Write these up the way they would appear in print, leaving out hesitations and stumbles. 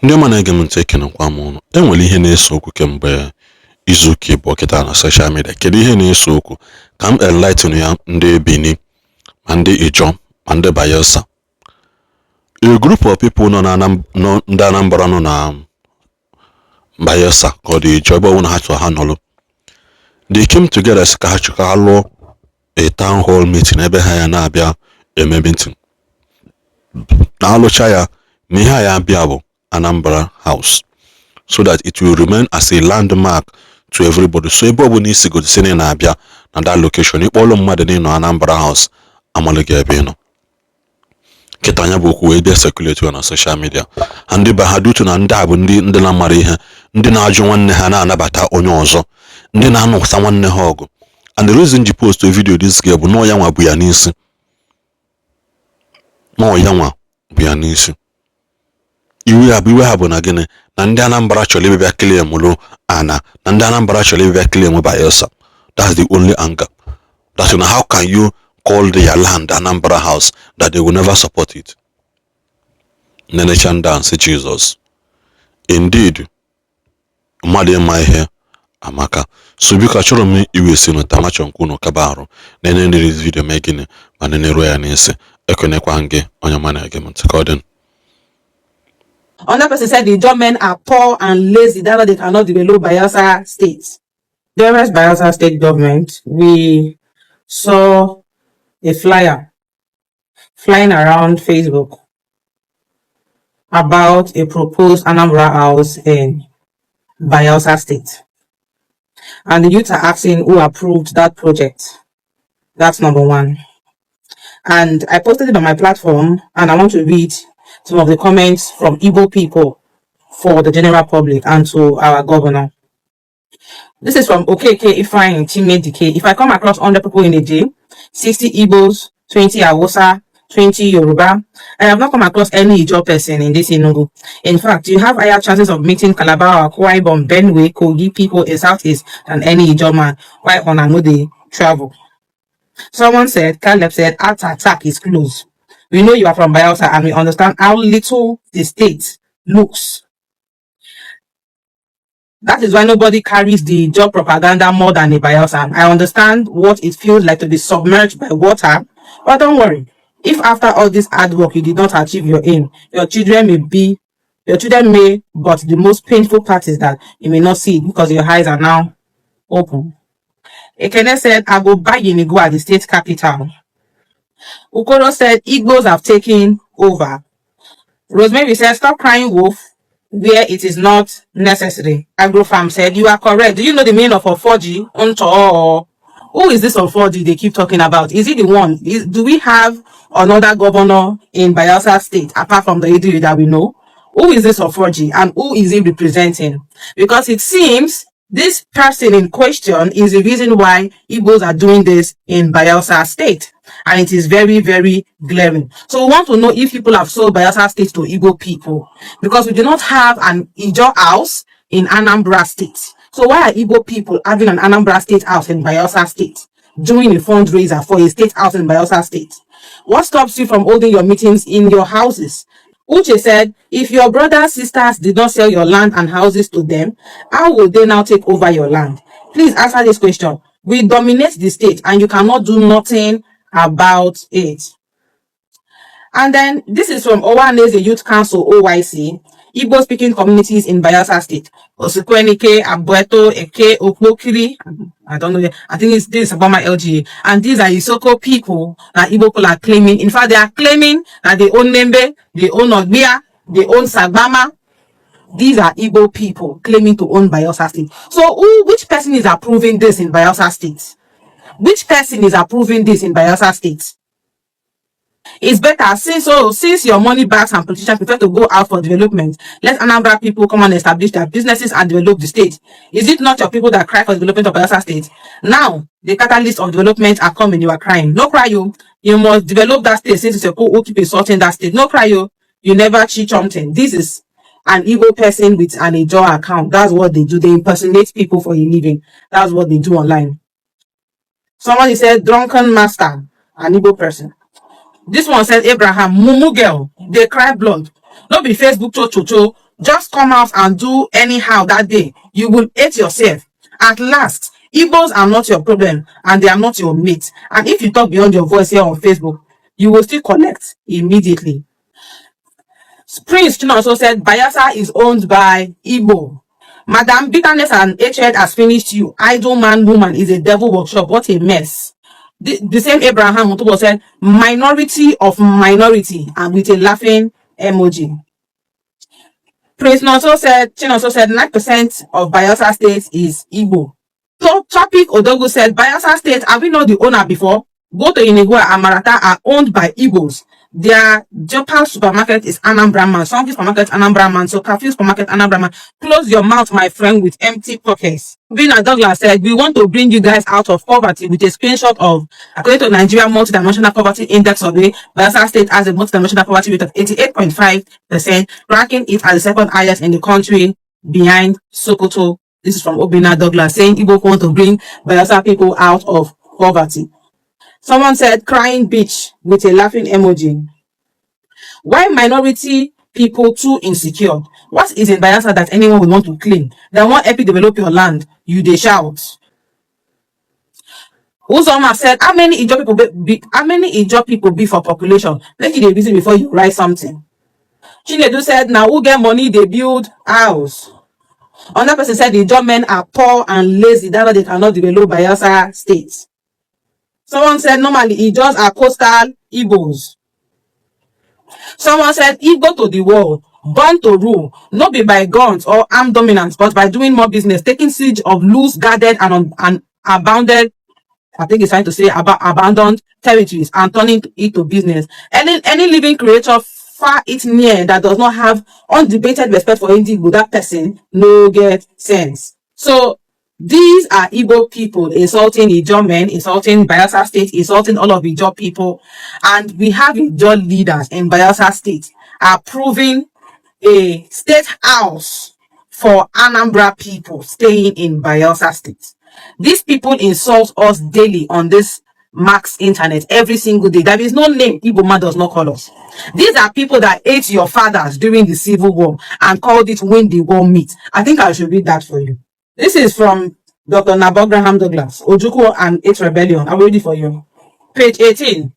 Ndị ọma na-ege m ntị ekenekwa m ụnụ. Enwere ihe na-eso okwu kemgbe izuụka ịbụọ kịta na social media. Kedu ihe na-eso okwu? Ka m enlighten ya ndị Benin ma ndị Ijaw ma ndị Bayelsa. A group of people nọ na ndị Anambra nọ na Bayelsa ka ọ dị Ijaw ebe ọbụla ha chọrọ ha nọrọ. They came together ka ha chọrọ ha lụọ a town hall meeting ebe ha ya na-abịa eme meeting. Na alụcha ya na ihe ya abịa bụ Anambra House, so that it will remain as a landmark to everybody. So ebe ọbụla isi gosi na na-abịa na that location, ịkpọrọ mmadụ n'ịnọ Anambra House amalụghị ebe ị nọ. Kịta anya bụ okwu wee dị circulate na social media. Ndị be ha dutu na ndị a bụ ndị na-amara ihe, ndị na-ajụ nwanne ha na-anabata onye ọzọ, ndị na-anụsa nwanne ha ọgụ. And the reason ji post a video this girl bụ nọọ ya nwa bụ ya n'isi. Nọọ ya nwa bụ ya n'isi. Iwe ha bụ na gịnị? Na ndị Anambra chọrọ ebe bịa claim mụrụ ana, na ndị Anambra chọrọ ebe bịa claim Bayelsa. That's the only anger. That's how can you call their land Anambra House that they will never support it? Nenechan dance Jesus. Indeed, mmadụ ịma ihe amaka. So biko achọrọ m iwe si n'ụta machọ nkwụ kabarụ na enye this video mee gịnị ma na-eru ya n'isi. Ekenekwa gị onye ma na-ege m ntị ka ọ dị. Another person said the Ijaw men are poor and lazy, that's why they cannot develop Bayelsa State. During Bayelsa State government, we saw a flyer flying around Facebook about a proposed Anambra house in Bayelsa State. And the youth are asking who approved that project. That's number one. And I posted it on my platform, and I want to read some of the comments from Igbo people for the general public and to our governor. This is from OKK Ifeanyi Teammate DK. If I come across 100 people in a day, 60 Igbos, 20 Hausa, 20 Yoruba, I have not come across any Ijaw person in this Enugu. In fact, you have higher chances of meeting Calabar, Akwa Ibom, Benue, Kogi people in Southeast than any Ijaw man. Why on a they travel? Someone said, Caleb said, attack is close. We know you are from Bayelsa and we understand how little the state looks. That is why nobody carries the job propaganda more than a Bayelsa. I understand what it feels like to be submerged by water, but don't worry. If after all this hard work you did not achieve your aim, your children may, but the most painful part is that you may not see it because your eyes are now open. Ekene said, I go buy Igbo at the state capital. Ukoro said, Igbos have taken over. Rosemary said, stop crying wolf where it is not necessary. Agrofarm said, you are correct. Do you know the meaning of a 4G? Who is this on 4G they keep talking about? Is it the one? Do we have another governor in Bayelsa State apart from the Igbo that we know? Who is this on 4G and who is he representing? Because it seems this person in question is the reason why Igbos are doing this in Bayelsa State. And it is very, very glaring. So we want to know if people have sold Bayelsa State to Igbo people. Because we do not have an Ijaw house in Anambra State. So why are Igbo people having an Anambra State house in Bayelsa State? Doing a fundraiser for a state house in Bayelsa State? What stops you from holding your meetings in your houses? Uche said, if your brothers, sisters did not sell your land and houses to them, how will they now take over your land? Please answer this question. We dominate the state and you cannot do nothing about it. And then this is from Owanese Youth Council, OYC, Igbo speaking communities in Bayelsa State. Osikwenike, Abueto, Eke, Okpokiri. I don't know. I think this is about my LGA. And these are Isoko people that Igbo people are claiming. In fact, they are claiming that they own Nembe, they own Ogbia, they own Sagbama. These are Igbo people claiming to own Bayelsa State. So which person is approving this in Bayelsa State? Which person is approving this in Bayelsa State? It's better since your money bags and politicians prefer to go out for development, let Anambra people come and establish their businesses and develop the state. Is it not your people that cry for the development of Bayelsa State? Now, the catalyst of development are coming, you are crying. No cry you. You must develop that state since it's your people who keep insulting that state. No cry you. You never cheat something. This is an Igbo person with an Ijaw account. That's what they do. They impersonate people for a living. That's what they do online. Somebody said, drunken master, an Igbo person. This one said, Abraham, mumu girl, they cry blood. Not be Facebook cho. just come out and do anyhow that day, you will hate yourself. At last, Igbos are not your problem and they are not your mate. And if you talk beyond your voice here on Facebook, you will still collect immediately. Prince Chin also said Bayelsa is owned by Igbo. Madam, bitterness and hatred has finished you. Idle man, woman is a devil workshop. What a mess. The same Abraham Mutubo said minority of minority, and with a laughing emoji. Prince Chin also said 9% of Bayelsa State is Igbo. So Topic Odogu said Bayelsa State, have we not the owner before? Go to Inigwa and Marata are owned by Igbos. Their Jopal supermarket is Anambra man. Songi supermarket Anambra man. So Kafi supermarket Anambra man. Close your mouth, my friend, with empty pockets. Bina Douglas said, we want to bring you guys out of poverty with a screenshot of, according to Nigeria Multidimensional Poverty Index Survey, Bayelsa State has a multidimensional poverty rate of 88.5%, ranking it as the second highest in the country behind Sokoto. This is from Obina Douglas saying Igbo want to bring Bayelsa people out of poverty. Someone said crying bitch with a laughing emoji. Why minority people too insecure? What is in Bayelsa that anyone would want to claim? They want help you develop your land. You they shout. Uzoma said, how many Ijaw people be for population? Let you reason before you write something. Chinedu said, now who get money they build house. Another person said the Ijaw men are poor and lazy. That's why they cannot develop Bayelsa State. Someone said normally Ijaws are coastal Igbos. Someone said Igbo to the world, born to rule, not be by guns or armed dominance, but by doing more business, taking siege of loose, guarded and abounded, I think it's trying to say about abandoned territories and turning it to business. Any living creature far it near that does not have undebated respect for Igbo, that person no get sense. So these are Igbo people insulting Ijaw men, insulting Bayelsa State, insulting all of Ijaw people. And we have Ijaw leaders in Bayelsa State approving a state house for Anambra people staying in Bayelsa State. These people insult us daily on this Max internet every single day. There is no name Igbo man does not call us. These are people that ate your fathers during the Civil War and called it when the war meet. I think I should read that for you. This is from Dr. Nabograham Douglas, Ojukwu and Its Rebellion. I'm ready for you. Page 18.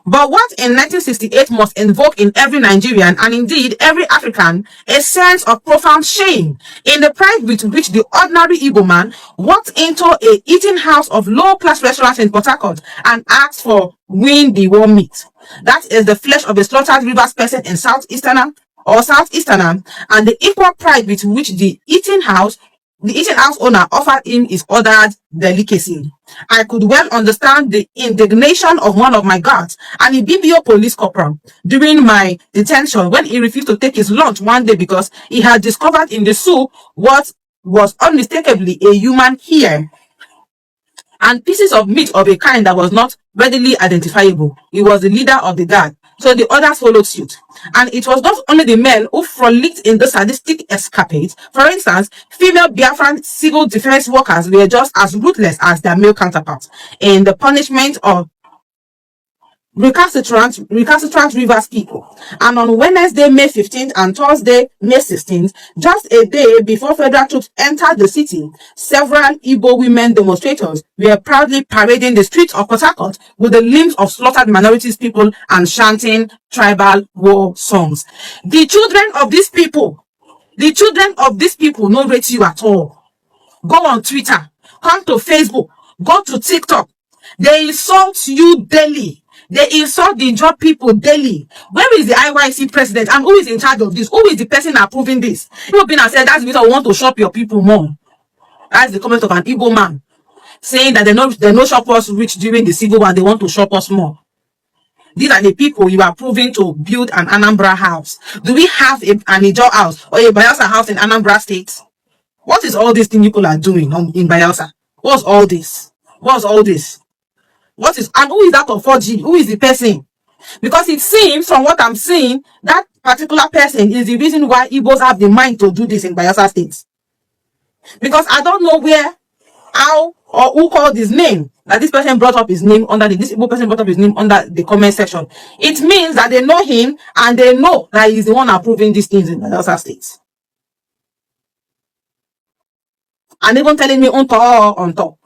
But what in 1968 must invoke in every Nigerian and indeed every African a sense of profound shame in the pride with which the ordinary Igbo man walked into a eating house of low-class restaurants in Port Harcourt and asked for when the war meat. That is the flesh of a slaughtered rivers person in Southeastern and the equal pride with which the eating house owner offered him his ordered delicacy. I could well understand the indignation of one of my guards, an BBO police corporal, during my detention when he refused to take his lunch one day because he had discovered in the soup what was unmistakably a human hair and pieces of meat of a kind that was not readily identifiable. He was the leader of the guard, so the others followed suit. And it was not only the men who frolicked in the sadistic escapades. For instance, female Biafran civil defense workers were just as ruthless as their male counterparts in the punishment of recalcitrant Rivers people. And on Wednesday, May 15th and Thursday, May 16th, just a day before federal troops entered the city, several Igbo women demonstrators were proudly parading the streets of Port Harcourt with the limbs of slaughtered minorities people and chanting tribal war songs. The children of these people no rate you at all. Go on Twitter, come to Facebook, go to TikTok. They insult you daily. They insult the Ijaw people daily. Where is the IYC president and who is in charge of this? Who is the person approving this? People been and said that's because I want to shop your people more. That's the comment of an Igbo man saying that they no shop us rich during the Civil War. They want to shop us more. These are the people you are approving to build an Anambra house. Do we have an Ijaw house or a Bayelsa house in Anambra State? What is all this thing people are doing in Bayelsa? What's all this? What's all this? What is, and who is that of 4G? Who is the person? Because it seems from what I'm seeing, that particular person is the reason why Igbos have the mind to do this in Bayelsa State. Because I don't know where, how, or who called his name. That this person brought up his name under this Igbo person brought up his name under the comment section. It means that they know him and they know that he's the one approving these things in Bayelsa State. and even telling me on top.